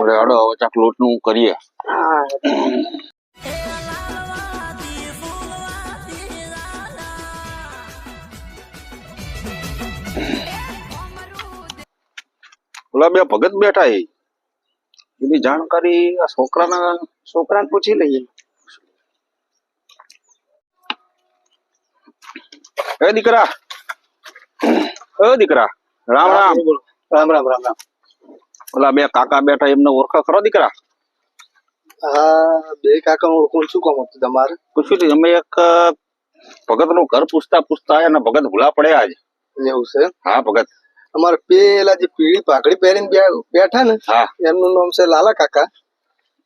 અરે હડો હવે ચાક લોટ નું કરીએ. ઓલા બે ભગત બેઠા એની જાણકારી આ છોકરાને પૂછી લઈએ. એ દીકરા રામ રામ. રામ રામ રામ રામ. ઓલા બે કાકા બેઠા એમને ઓળખો ખરો દીકરા? હા, બે કાકા ઓળખું. શું કામ હતું તમારે? પૂછ્યું અમે એક ભગત નું ઘર પૂછતા આયા ને ભગત ભૂલા પડ્યા આજ. એવું છે? હા ભગત. અમારે પેલા જે પીળી પાઘડી પહેરીને બેઠા ને, હા, એમનું નામ છે લાલા કાકા,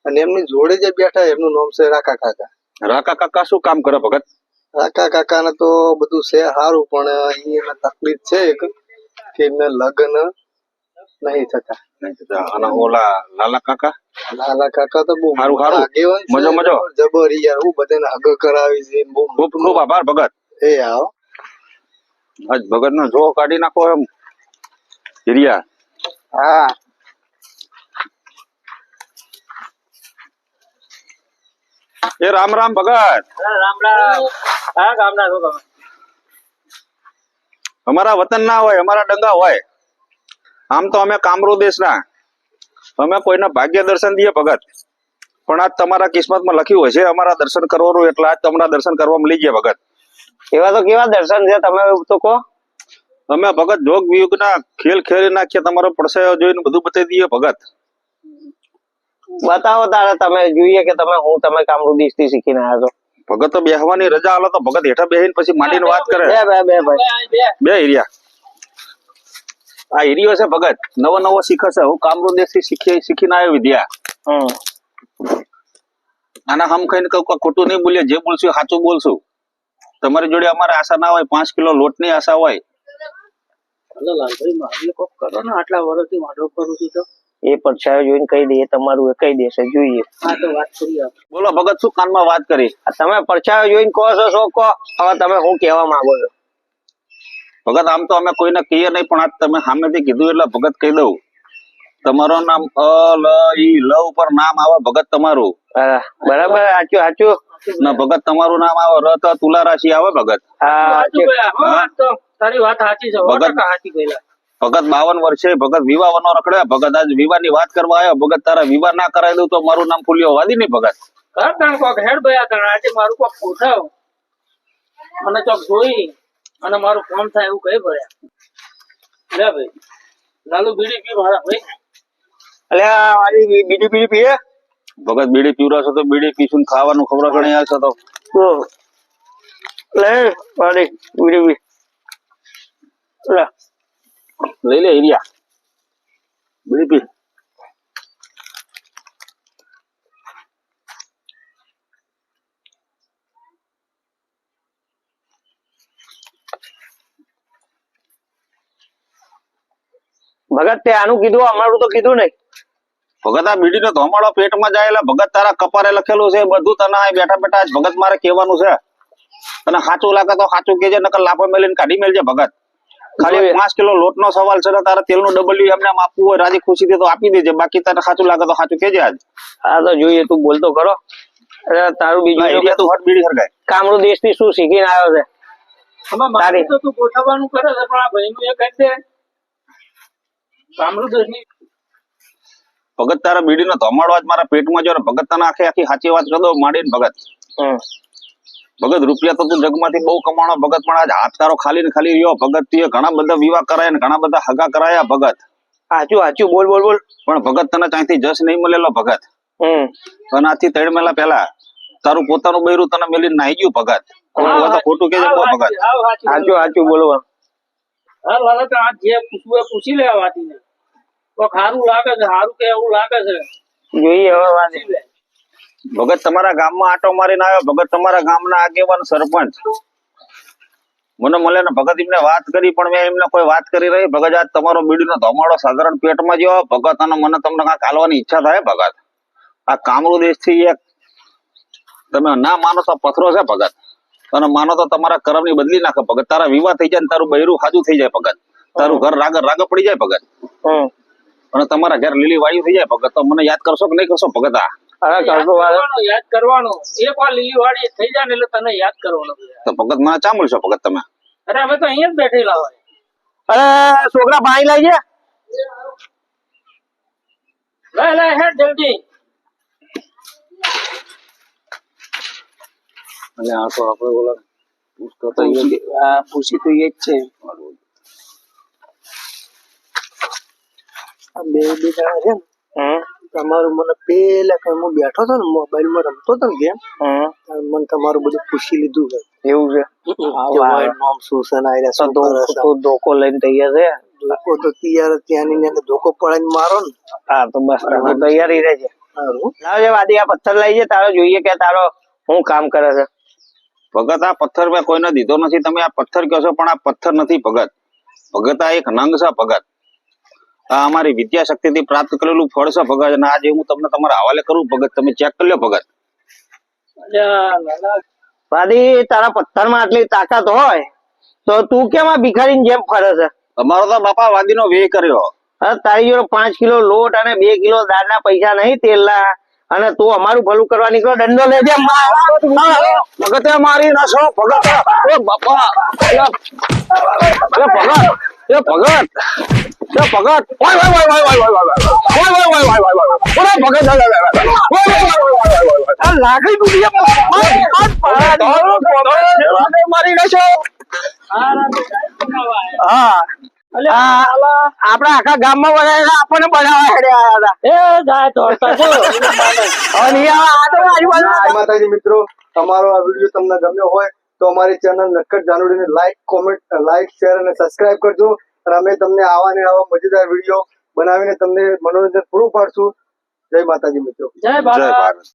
અને એમની જોડે જે બેઠા એમનું નામ છે રાકા કાકા. રાકા કાકા શું કામ કરે ભગત? રાકા કાકા ને તો બધું છે સારું, પણ અહીંયા તકલીફ છે એક કે એમને લગ્ન નહીં થતા. અને ઓલા લાલા કાકા તો બહુ સારું આગેવાન છે. મજો જબરી યાર, હું બધાને હગ કરાવી છે. ખૂબ ખૂબ આભાર ભગત. એ આવો આજ ભગત નો જો કાઢી નાખો એમ હિરિયા. હા, એ રામ રામ ભગત. રામ રામ. હા, ગામના છો તમે? અમારા વતન ના હોય, અમારા ડંગા હોય. આમ તો અમે કામરૂ દેશના, અમે કોઈના ભાગ્ય દર્શન દઈએ ભગત, પણ આજ તમારા કિસ્મતમાં લખ્યું હશે અમારા દર્શન કરવાનું, એટલે આજ તમારા દર્શન કરવામાં લઈ ગયા ભગત. એવા તો કેવા દર્શન છે તમે તો કહો? અમે ભગત જોગ વિયુગ ના ખેલ ખેલી નાખીએ, તમારો પડછાયો જોઈને બધું બતાવી દઈએ ભગત. બતાવો તારે, તમે જોઈએ કે તમે કામરૂ દેશ થી શીખીને આવ્યા છો. ભગત તો બેહવાની રજા આલો તો ભગત હેઠા બેહીને પછી માંડીને વાત કરે. બે હિરિયા. આ હિરિયો છે ભગત, નવો શીખે છે. હું કામરૂ દેશ થી શીખીને આવ્યો વિદ્યા. આના હમ ખાઈને કહું ખોટું નહીં બોલીએ, જે બોલશું સાચું બોલશું. તમારી જોડે અમારે આશા ના હોય, 5 કિલો લોટ ની આશા હોય. કરો ને, આટલા વર્ષથી વાંધો કરું છું તો એ પડછાયો જોઈને કહી દઈએ, તમારું એ કહી દેશે. જોઈએ. હા, તો વાત કરીએ. બોલો ભગત, શું કાનમાં વાત કરી? તમે પડછાયો જોઈને કહો છો, શું કહો? હવે તમે શું કહેવા માંગો છો? ભગત આમ તો અમે કોઈને કહીએ નહીં, પણ આજ તમે સામેથી કીધું એટલે ભગત કહી દઉં. તમારું નામ લ ઉપર નામ આવે ભગત તમારું. બરાબર, સાચું. ને ભગત તમારું નામ આવે ર તો તુલા રાશિ આવે ભગત. તારી વાત સાચી છે ભગત. 52 વર્ષે ભગત વિવાહ નો રખડ્યા ભગત. આજ વિવાહ ની વાત કરવા આવ્યો ભગત. તારા વિવાહ ના કરાવી દઉં તો મારું નામ ફૂલ્યો વાદી નહીં ભગત. આજે મારું કોક પૂછાવ અને ચોક જોઈ અને મારું કામ થાય એવું કઈ ભર્યા. લે ભાઈ, લાલુ બીડી પી મારા ભાઈ. અલ્યા વાલી બીડી પીએ ભગત. બીડી પીવરાશો તો બીડી પીશું, ખાવાનું ખબર ગણી આવશે તો લે વાલી બીડી પી. લઈ લે હિરિયા, બીડી પી. ભગત તે આનું કીધું, અમારું તો કીધું નહીં. ભગત આ બીડી નો ધોમાડો પેટમાં જાય ભગત. તારા કપારે લખેલું છે બધું. તને બેઠા બેઠા ભગત મારે કહેવાનું છે. તને સાચું લાગે તો સાચું કેજે, નકર લાફો મેલીને કાઢી મેલજે ભગત. ખાલી 5 કિલો લોટ નો સવાલ છે. તારે તેલ નું ડબલ્યુ એમને આપવું હોય રાજી ખુશી થી તો આપી દેજે. બાકી તને સાચું લાગે તો સાચું કેજે આજ. હા તો જોઈએ, તું બોલતો ખરો. તારું બીજું તું હટ બીડી હરગાય. કામરૂ દેશ થી શું શીખીને આવ્યો છે? તારી તો તું ગોઠવવાનું કરે છે, પણ આ ભાઈ નું એ કહી દે. કામરૂ દેશ ની ભગત તારા બીડી નો ધમાડો આજ મારા પેટમાં જો ભગત. તને આખી સાચી વાત કરી દો માંડીને ભગત. ભગત રૂપિયા તો તું જગમાંથી બહુ કમાણો ભગત, પણ આજ હાથ તારો ખાલી ને ખાલી રહ્યો ભગત. તું ઘણા બધા વિવાહ કરાયા ને ઘણા બધા હગા કરાયા ભગત. સાચું બોલ. પણ ભગત તને ત્યાંથી જશ નહીં મળેલો ભગત. અને આથી 3 મહિના પહેલા તારું પોતાનું બૈરું તને મેલીને નાહી ગયું ભગત. ખોટું કે ભગત? સાચું બોલવા. હા લાલા, તો આ જે પૂછવું એ પૂછી લેવા વાતી ને. તો સારું લાગે છે, સારું કે એવું લાગે છે. જોઈએ હવે વાતી લે. ભગત તમારા ગામમાં આટો મારીને આવ્યો ભગત. તમારા ગામના આગેવાન સરપંચ મને મળે ને ભગત. એમને વાત કરી, પણ મેં એમને કોઈ વાત કરી રહી ભગત. આજ તમારો બીડીનો ધમાડો સાધારણ પેટમાં જેવો ભગત. અને મને તમને કાંઈક હાલવાની ઈચ્છા થાય ભગત. આ કામરૂ દેશ થી એક તમે ના માનો તો પથરો છે ભગત, અને માનો તો તમારા કરમની બદલી નાખે ભગત. તારા વિવાહ થઈ જાય ને તારું બૈરું હાજુ થઈ જાય ભગત. તારું ઘર રાગ પડી જાય ભગત. અને તમારા ઘર લીલી વાળી થઈ જાય ભગત તો મને યાદ કરશો કે નહીં કરશો ભગત? આ યાદ કરવાનું એક વાર લીલી વાડી થઈ જાય ને એટલે તને યાદ કરવાનું. તો ભગત મને ચા મળશો ભગત તમે? અરે અમે તો અહીંયા જ બેઠેલા હોય. અરે છોકરા પાણી લઈ ગયા. લે હેડ જલ્દી. અને આ તો આપણે બોલા પૂછતો તો પૂછી તો એ જ છે. આ બે જણા છે ને તમારું મને પેલા કઈ હું બેઠો હતો ને મોબાઈલ માં રમતો હતો ને ગેમ, મને તમારું બધું પૂછી લીધું છે. એવું છે? નામ શું છે ને આયરા શું કરે છે? તો ધોકો લઈને તૈયાર છે. ધોકો તો તૈયાર ત્યાંની ને ધોકો પડાઈને મારો ને. હા તો બસ તૈયારી રહે છે. લાવજે વાદી આ પથ્થર લઈ જાય તારો જોઈએ કે તારો શું કામ કરે છે. ભગત આ પથ્થર મેં કોઈને દીધો નથી. તમે આ પથ્થર કહો છો પણ આ પથ્થર નથી ભગત. ભગત આ એક નંગ છે ભગત. આ અમારી વિદ્યા શક્તિ થી પ્રાપ્ત કરેલું ફળ છે ભગત. અને આજે હું તમને તમારા હવાલે કરું ભગત. તમે ચેક કરી લો ભગત. વાદી તારા પથ્થર માં આટલી તાકાત હોય તો તું કેમ આ ભિખારી જેમ ફરે છે? અમારો તો બાપા વાદી નો વેહ કર્યો. તારી જોડે 5 કિલો લોટ અને 2 કિલો દાળ ના પૈસા નહીં તેલના, અને તું અમારું ભલું કરવા નીકળો. દંડો લેજે ભગતે મારી નાખો ભગત. ઓ બાપા ભગત એ ભગત એ ભગત ઓય ઓય ઓય ઓય ઓય ઓય ઓય ઓય ઓય ઓય ઓય ભગત લાકડી તૂટી મારી નાખો. હા આપડા આખા ગામમાં બનાવેલા આપણને બનાવવા હેડ્યા હતા. માતાજી મિત્રો, તમારો આ વિડીયો તમને ગમ્યો હોય તો અમારી ચેનલ નક્કર જાનુડીને લાઈક શેર અને સબસ્ક્રાઇબ કરજો. અને અમે તમને આવા ને આવા મજેદાર વિડીયો બનાવીને તમને મનોરંજન પૂરું પાડશું. જય માતાજી મિત્રો. જય ભારત.